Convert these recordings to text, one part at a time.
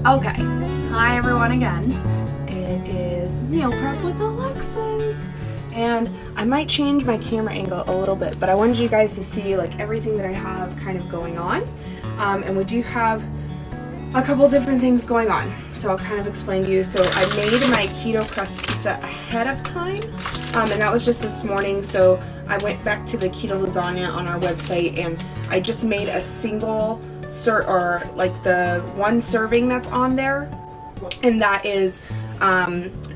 Okay, hi everyone again. It is meal prep with Alexis, and I might change my camera angle a little bit, but I wanted you guys to see like everything that I have kind of going on, and we do have a couple different things going on, so I'll kind of explain to you. So I made my keto crust pizza ahead of time, and that was just this morning. So I went back to the keto lasagna on our website, and I just made a single or like the one serving that's on there, and that is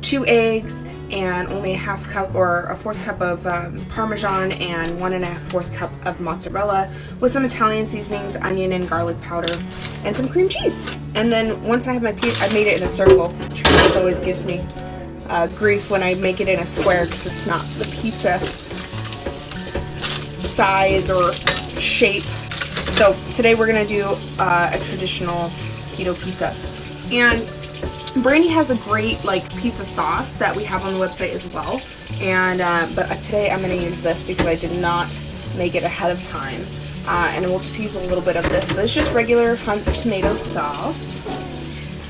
2 eggs and only a half cup or a fourth cup of Parmesan and 1 1/4 cup of mozzarella with some Italian seasonings, onion and garlic powder, and some cream cheese. And then once I have my pizza, I made it in a circle. Travis always gives me grief when I make it in a square because it's not the pizza size or shape. So today we're gonna do a traditional keto pizza, and Brandy has a great like pizza sauce that we have on the website as well. And but today I'm gonna use this because I did not make it ahead of time, and we'll just use a little bit of this. But it's just regular Hunt's tomato sauce.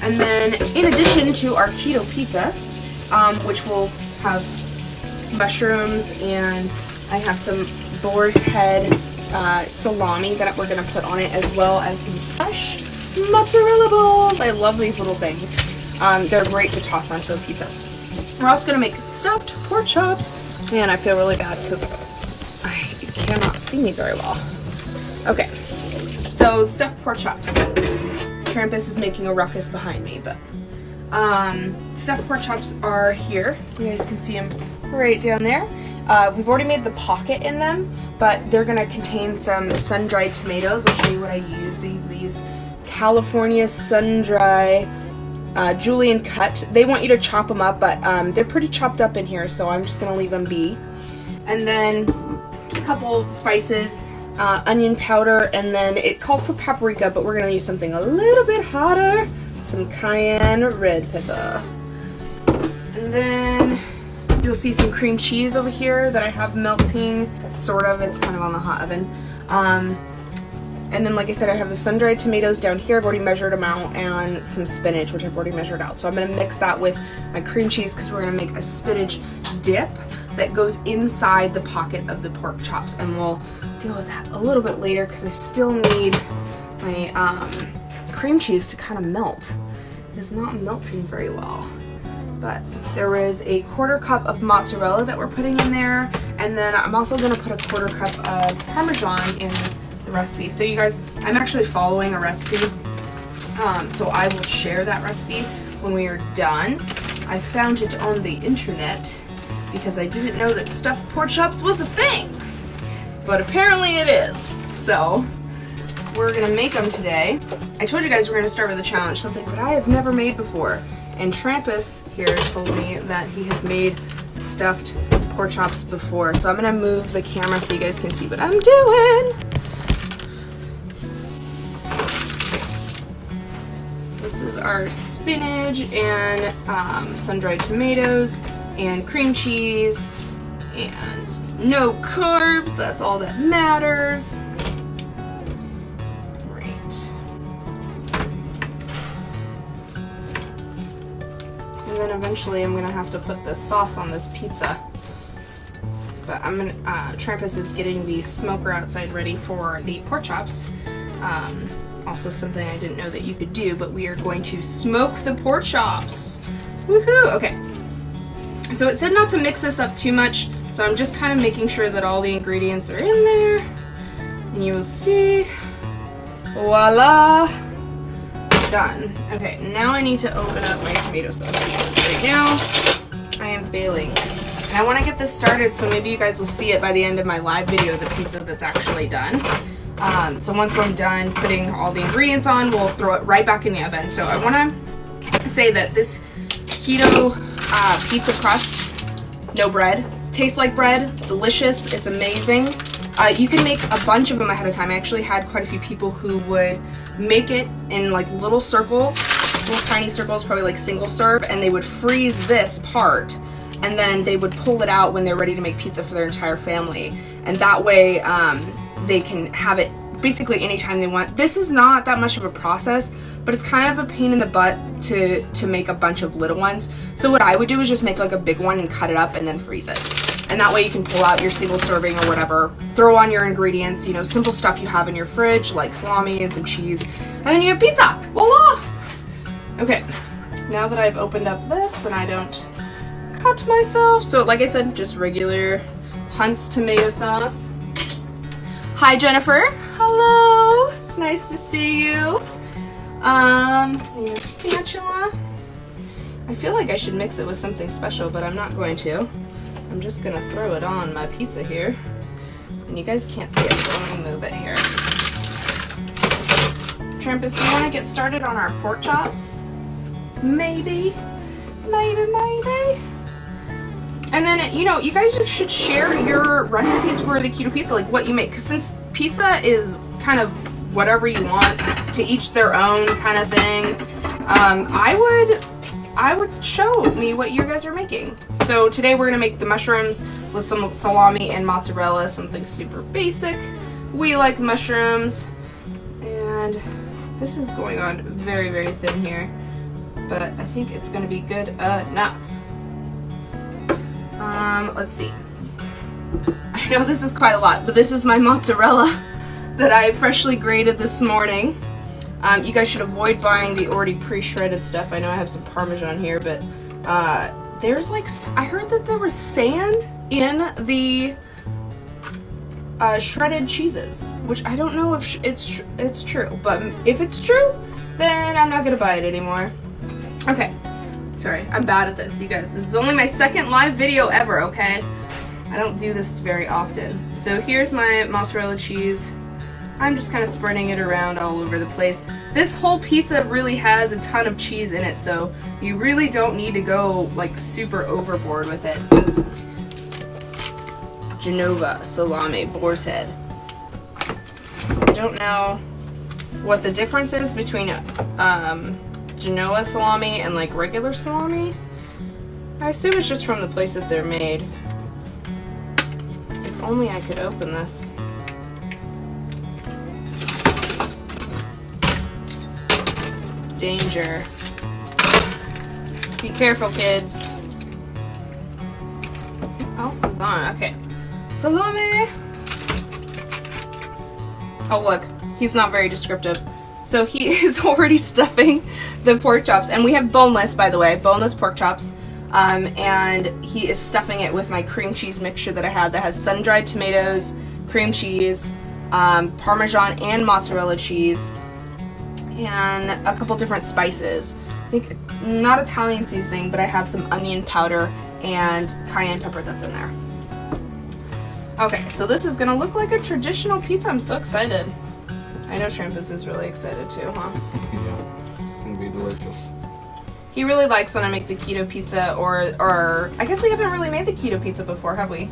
And then in addition to our keto pizza, which will have mushrooms, and I have some boar's head salami that we're going to put on it, as well as some fresh mozzarella balls. I love these little things. They're great to toss onto a pizza. We're also going to make stuffed pork chops. Man, I feel really bad because I cannot see me very well. Okay, so stuffed pork chops. Trampus is making a ruckus behind me, but stuffed pork chops are here. You guys can see them right down there. We've already made the pocket in them, but they're going to contain some sun-dried tomatoes. I'll show you what I use. I use these California sun-dry julienne cut. They want you to chop them up, but they're pretty chopped up in here, so I'm just going to leave them be. And then a couple spices, onion powder, and then it called for paprika, but we're going to use something a little bit hotter, some cayenne red pepper. And then you'll see some cream cheese over here that I have melting, sort of. It's kind of on the hot oven. And then, like I said, I have the sun-dried tomatoes down here. I've already measured them out, and some spinach, which I've already measured out. So I'm going to mix that with my cream cheese because we're going to make a spinach dip that goes inside the pocket of the pork chops. And we'll deal with that a little bit later because I still need my cream cheese to kind of melt. It's not melting very well. But there is a 1/4 cup of mozzarella that we're putting in there, and then I'm also going to put a 1/4 cup of Parmesan in the recipe. So you guys, I'm actually following a recipe, so I will share that recipe when we are done. I found it on the internet because I didn't know that stuffed pork chops was a thing, but apparently it is. So we're going to make them today. I told you guys we're going to start with a challenge, something that I have never made before. And Trampus here told me that he has made stuffed pork chops before. So I'm going to move the camera so you guys can see what I'm doing. So this is our spinach and sun-dried tomatoes and cream cheese and no carbs. That's all that matters. And then eventually I'm gonna have to put the sauce on this pizza. But I'm gonna, Trampus is getting the smoker outside ready for the pork chops. Also something I didn't know that you could do, but we are going to smoke the pork chops. Woohoo! Okay. So it said not to mix this up too much, so I'm just kind of making sure that all the ingredients are in there. And you will see, voila! Done. Okay, now I need to open up my tomato sauce because right now I am failing. And I want to get this started so maybe you guys will see it by the end of my live video, the pizza that's actually done. So once we're done putting all the ingredients on, we'll throw it right back in the oven. So I want to say that this keto pizza crust, no bread, tastes like bread, delicious, it's amazing. You can make a bunch of them ahead of time. I actually had quite a few people who would make it in like little circles, little tiny circles, probably like single serve, and they would freeze this part, and then they would pull it out when they're ready to make pizza for their entire family. And that way they can have it basically anytime they want. This is not that much of a process, but it's kind of a pain in the butt to make a bunch of little ones. So what I would do is just make like a big one and cut it up and then freeze it. And that way you can pull out your single serving or whatever, throw on your ingredients, you know, simple stuff you have in your fridge, like salami and some cheese, and then you have pizza. Voila! Okay, now that I've opened up this and I don't cut myself, so like I said, just regular Hunt's tomato sauce. Hi, Jennifer. Hello. Nice to see you. Need a spatula. I feel like I should mix it with something special, but I'm not going to. I'm just gonna throw it on my pizza here. And you guys can't see it, so let me move it here. Trampus, you wanna get started on our pork chops? Maybe. Maybe. And then, you know, you guys should share your recipes for the keto pizza, like what you make. Because since pizza is kind of whatever you want, to each their own kind of thing, I would show me what you guys are making. So today we're going to make the mushrooms with some salami and mozzarella, something super basic. We like mushrooms. And this is going on very, very thin here. But I think it's going to be good enough. Let's see. I know this is quite a lot, but this is my mozzarella that I freshly grated this morning. You guys should avoid buying the already pre-shredded stuff. I know I have some Parmesan here, but there's like, I heard that there was sand in the shredded cheeses, which I don't know if it's true, but if it's true, then I'm not gonna buy it anymore. Okay. Sorry, I'm bad at this, you guys. This is only my second live video ever, okay? I don't do this very often. So here's my mozzarella cheese. I'm just kind of spreading it around all over the place. This whole pizza really has a ton of cheese in it, so you really don't need to go like super overboard with it. Genova salami, boar's head. I don't know what the difference is between Genoa salami and like regular salami. I assume it's just from the place that they're made. If only I could open this. Danger. Be careful, kids. What else is on? Okay. Salami. Oh look, he's not very descriptive. So he is already stuffing the pork chops, and we have boneless, by the way, boneless pork chops, and he is stuffing it with my cream cheese mixture that I had that has sun-dried tomatoes, cream cheese, Parmesan and mozzarella cheese, and a couple different spices. I think not Italian seasoning, but I have some onion powder and cayenne pepper that's in there. Okay, so this is gonna look like a traditional pizza. I'm so excited. I know Trampus is really excited too, huh? Yeah, it's gonna be delicious. He really likes when I make the keto pizza, or I guess we haven't really made the keto pizza before, have we?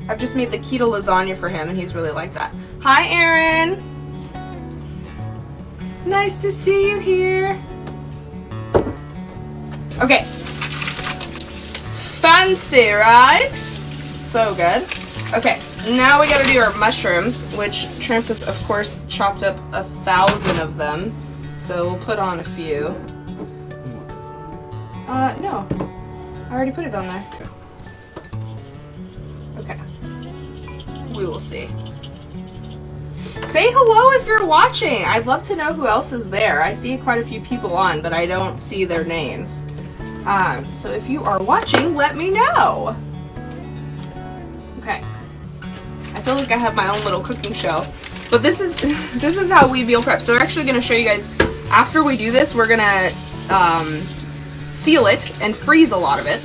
I've just made the keto lasagna for him, and he's really like that. Hi, Aaron! Nice to see you here. Okay. Fancy, right? So good. Okay. Now we gotta do our mushrooms, which Trampus, of course, chopped up 1,000 of them. So we'll put on a few. No. I already put it on there. Okay. We will see. Say hello if you're watching. I'd love to know who else is there. I see quite a few people on, but I don't see their names. So if you are watching, let me know. Okay. I feel like I have my own little cooking show. But this is how we meal prep. So we're actually going to show you guys, after we do this, we're going to seal it and freeze a lot of it.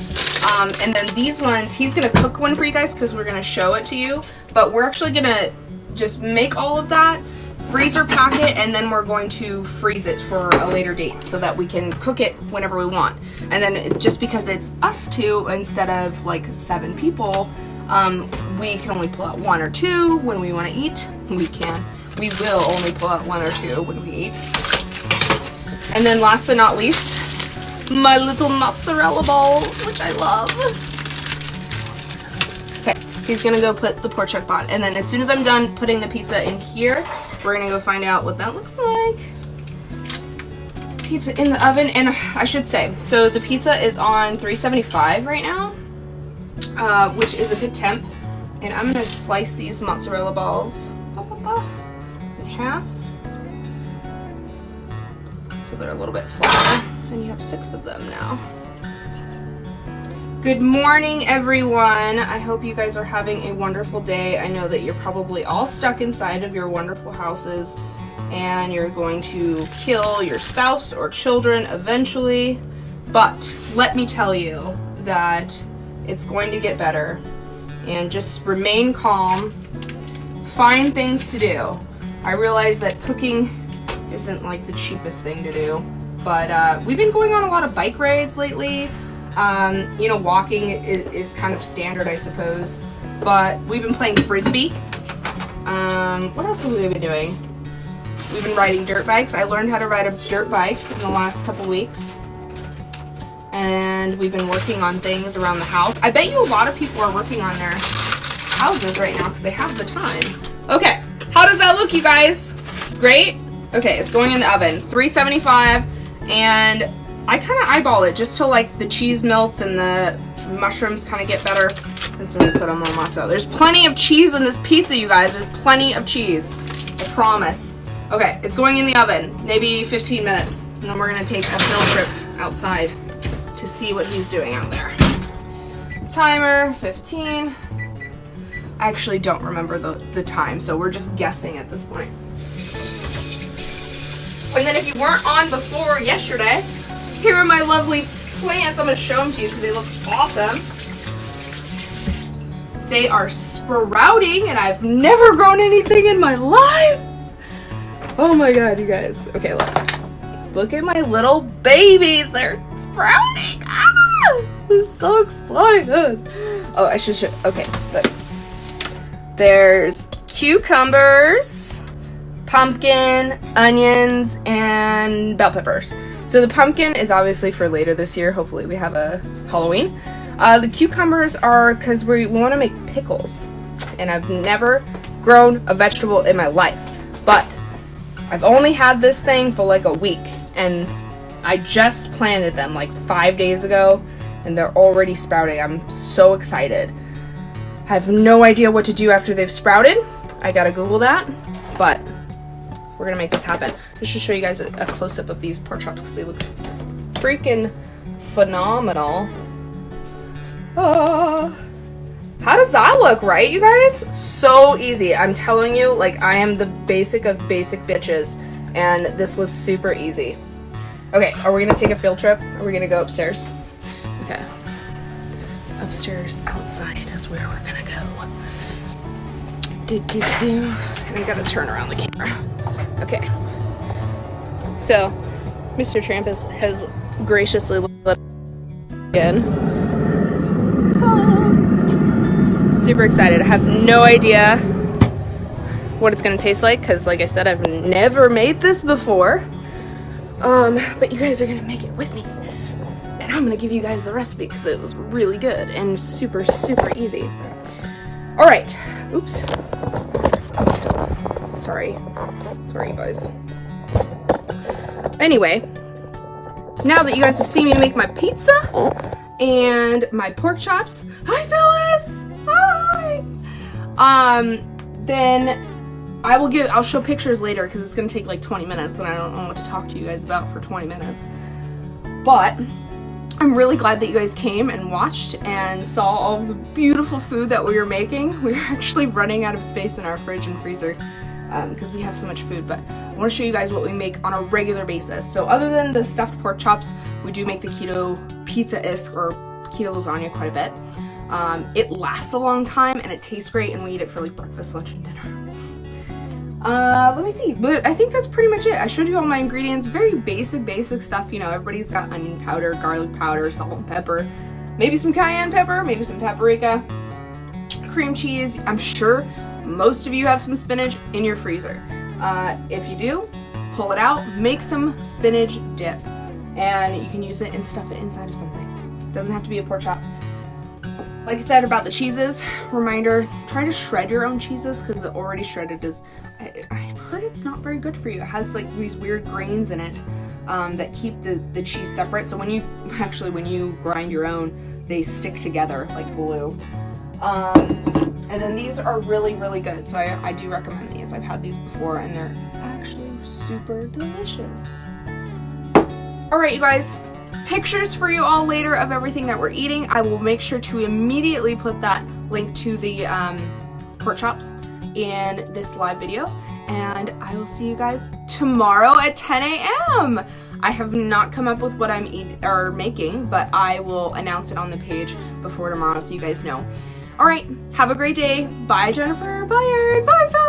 And then these ones, he's going to cook one for you guys because we're going to show it to you. But we're actually going to just make all of that, freezer pack it, and then we're going to freeze it for a later date so that we can cook it whenever we want. And then just because it's us two instead of like 7 people, we can only pull out 1 or 2 when we want to eat. We will only pull out 1 or 2 when we eat. And then last but not least, my little mozzarella balls, which I love. Okay, He's gonna go put the pork chop on. And then as soon as I'm done putting the pizza in here, we're gonna go find out what that looks like. Pizza in the oven, and I should say, so the pizza is on 375 right now, which is a good temp. And I'm gonna slice these mozzarella balls in half, so they're a little bit flatter. And you have 6 of them now. Good morning, everyone. I hope you guys are having a wonderful day. I know that you're probably all stuck inside of your wonderful houses, and you're going to kill your spouse or children eventually. But let me tell you that it's going to get better. And just remain calm. Find things to do. I realize that cooking isn't like the cheapest thing to do, but we've been going on a lot of bike rides lately. You know, walking is kind of standard, I suppose, but we've been playing frisbee. What else have we been doing? We've been riding dirt bikes. I learned how to ride a dirt bike in the last couple weeks. And we've been working on things around the house. I bet you a lot of people are working on their houses right now because they have the time. Okay, how does that look, you guys? Great? Okay, it's going in the oven, 375, and I kind of eyeball it just till like the cheese melts and the mushrooms kind of get better. And so we put them on mozzarella. There's plenty of cheese in this pizza, you guys. There's plenty of cheese. I promise. Okay, it's going in the oven, maybe 15 minutes. And then we're gonna take a field trip outside to see what he's doing out there. Timer, 15. I actually don't remember the time, so we're just guessing at this point. And then if you weren't on before yesterday, here are my lovely plants. I'm gonna show them to you because they look awesome. They are sprouting, and I've never grown anything in my life. Oh my god, you guys. Okay, look at my little babies. They're sprouting. Ah, I'm so excited. Oh, I should show. Okay, look. There's cucumbers, pumpkin, onions, and bell peppers. So the pumpkin is obviously for later this year. Hopefully we have a Halloween. The cucumbers are because we want to make pickles. And I've never grown a vegetable in my life. But I've only had this thing for like a week. And I just planted them like 5 days ago. And they're already sprouting. I'm so excited. I have no idea what to do after they've sprouted. I gotta Google that. But we're gonna make this happen. Just to show you guys a close-up of these pork chops because they look freaking phenomenal. How does that look, right, you guys? So easy. I'm telling you, like, I am the basic of basic bitches, and this was super easy. Okay, are we gonna take a field trip? Are we gonna go upstairs? Okay. Upstairs, outside is where we're gonna go. And I gotta turn around the camera. Okay. So, Mr. Tramp has graciously let in. Super excited. I have no idea what it's gonna taste like because, like I said, I've never made this before. But you guys are gonna make it with me, and I'm gonna give you guys the recipe because it was really good and super, super easy. All right. Oops. Sorry, you guys. Anyway, now that you guys have seen me make my pizza and my pork chops, hi Phyllis, hi. Then I'll show pictures later because it's gonna take like 20 minutes, and I don't know what to talk to you guys about for 20 minutes. But I'm really glad that you guys came and watched and saw all of the beautiful food that we were making. We were actually running out of space in our fridge and freezer because we have so much food, but I want to show you guys what we make on a regular basis. So other than the stuffed pork chops, we do make the keto pizza-esque or keto lasagna quite a bit. It lasts a long time and it tastes great, and we eat it for like breakfast, lunch, and dinner. Let me see, but I think that's pretty much it. I showed you all my ingredients, very basic stuff. You know, everybody's got onion powder, garlic powder, salt and pepper, maybe some cayenne pepper, maybe some paprika, cream cheese. I'm sure most of you have some spinach in your freezer. If you do, pull it out, make some spinach dip, and you can use it and stuff it inside of something. Doesn't have to be a pork chop. Like I said about the cheeses, reminder, try to shred your own cheeses because the already shredded is, I've heard it's not very good for you. It has like these weird grains in it that keep the cheese separate. So when you grind your own, they stick together like glue. And then these are really, really good. So I do recommend these. I've had these before and they're actually super delicious. All right, you guys. Pictures for you all later of everything that we're eating. I will make sure to immediately put that link to the pork chops in this live video. And I will see you guys tomorrow at 10 a.m. I have not come up with what I'm making, but I will announce it on the page before tomorrow so you guys know. All right, have a great day. Bye, Jennifer. Bye, Erin. Bye, Phil.